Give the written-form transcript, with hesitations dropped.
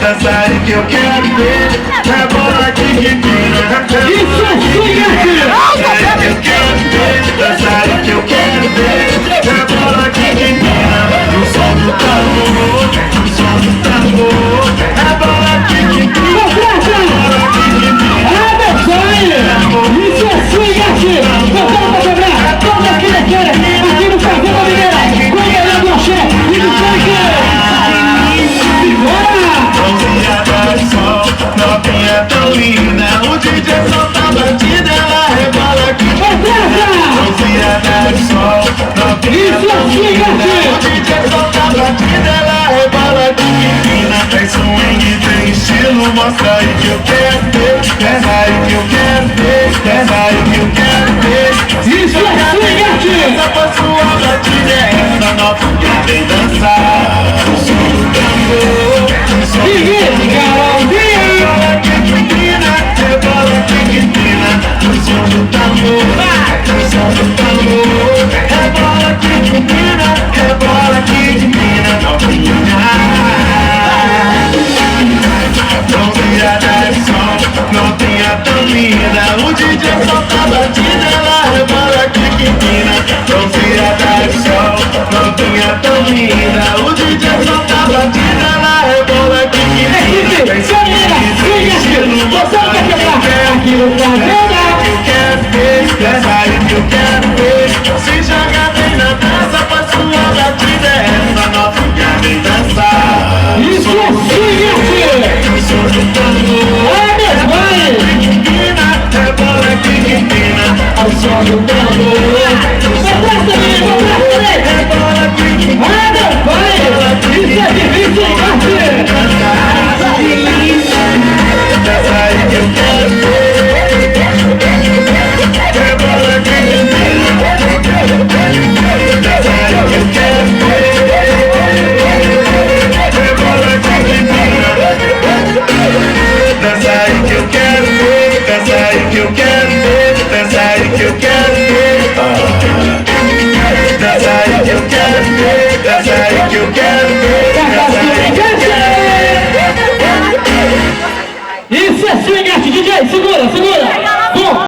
dança aí que eu quero ver. Rebola aqui que empina. Isso é swing aqui! Eu quero ver, dança aí que eu quero ver. Rebola aqui que empina. No som do tambor, no som do tambor. Rebola aqui que empina. Rebola aqui que empina. Isso é swing aqui! Botando pra quebrar! Toda aqui na cara! Aqui no Fazenda Mineira! Com o melhor do axé e do funk! Mãozinha do sol, novinha tão linda. O DJ solta a batida, ela rebola aqui. Mãozinha do sol, novinha tão linda. O DJ solta a batida, ela rebola aqui. Tem swing, tem estilo, mostra aí que eu quero ver. Essa aí que eu quero ver, essa aí que eu quero ver. Isso é swing aqui! Essa pra sua batida é essa novinha vem dançar. O som do tambor, o som do rebola que empina, rebola que empina. O som do tambor, o som do tambor. Rebola que empina, rebola que empina. Novinha da som, novinha tão linda. O DJ solta a batida, ela rebola que empina. Novinha da som, novinha tão linda. O DJ solta a batida, ela rebola que empina. Aqui no Fazenda! Eu quero ver, essa aí que eu quero ver. Se joga bem na dança, faz sua batida. Essa novinha vem dançar. Isso é swing aqui! O som do tambor, rebola que empina. O som do tambor, rebola que empina. Isso é difícil, Essa aí que eu quero ver. Rebola que empina. Essa aí que eu quero ver. Rebola que empina. Dança aí